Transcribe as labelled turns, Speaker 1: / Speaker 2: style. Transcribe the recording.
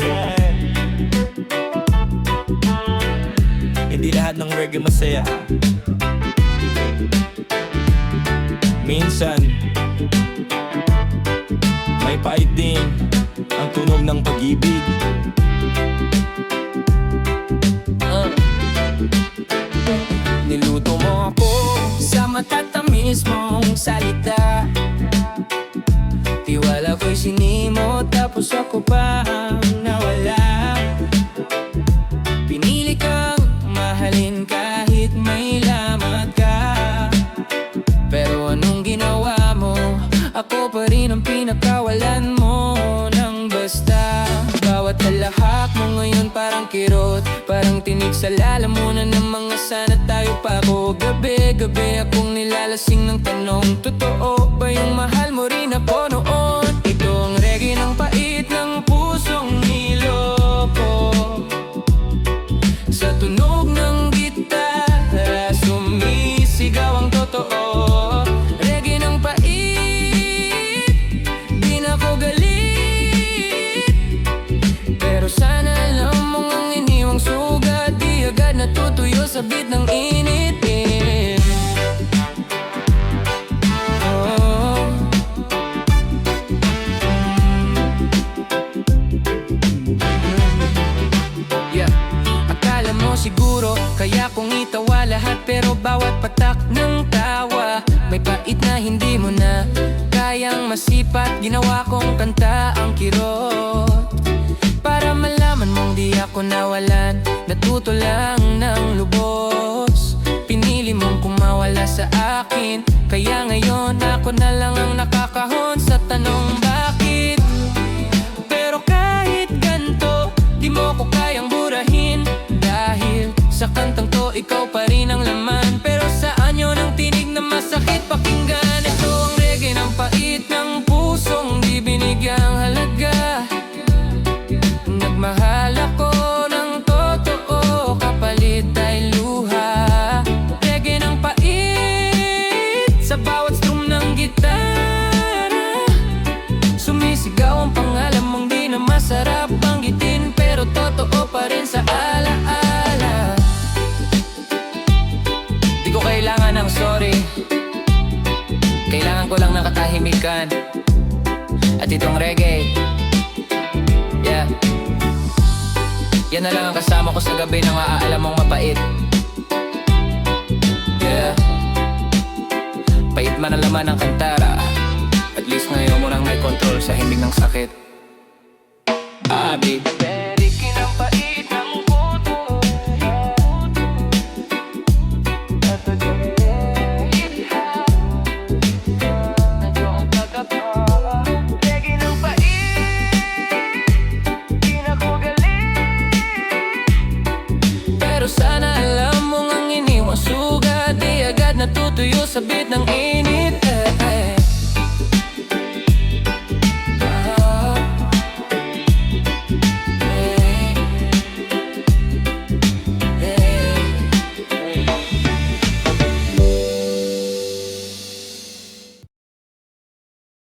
Speaker 1: Yeah. Hindi lahat ng reggae masaya. Minsan may pait din ang tunog ng pag-ibig.
Speaker 2: Niluto mo ako sa matatamis mong salita. Tiwala ko'y sinimot, tapos ako pa ang nawala. Pinili kang mahalin kahit may lamat ka. Pero anong ginawa mo? Ako pa rin ang pinakawalan mo ng basta. Bawat talahak mo ngayon parang kirot, parang tinig sa lalamunan ng mga sana tayo pa ko. Gabi-gabi akong nilalasing ng tanong, totoo ba yung mahal mo rin ako noon? Ito ang reggae ng pait ng pusong niloko. Sa tunog ng gitara sumisigaw ang totoo. Reggae ng pait, di na ko galit. Pero sana alam mong ang iniwang sugat di agad natutuyo sa bit ng initin. Akala mo siguro kaya kong itawa lahat, pero bawat patak ng tawa may pait na hindi mo na kayang masipat. Ginawa kong kanta ang kirot para malaman mong di ako nawalan. Natuto lang ng lubos, pinili mong kumawala sa akin. Kaya ngayon ako na lang ang nakakahon sa tanong bakit. Pero kahit ganto, di mo ko kayang burahin. Dahil sa kantang to, ikaw pa rin ang laman. Pero saan yun ang tinig na masakit pakinggan? Ito ang reggae ng pait ng pusong di binigyang halaga. Nagmahal ako ng totoo, kapalit ay luha. Reggae ng pait sa bawat strum ng gitara. Sumisigaw ang pangalan mong di na masarap banggitin, pero totoo pa rin sa alaala. Di ko kailangan ng sorry, kailangan ko lang ng katahimikan. At itong reggae, yeah, yan na lang ang kasama ko sa gabi nang aalam mong mapait. Yeah, pait man ang laman ng kantara, at least ngayon mo nang may control sa himig ng sakit. Abi pwede kinapait ng puto. Reggae ng pait, di na ko galit. Pero sana alam mong ang iniwang sugat di agad natutuyo sa bit ng init.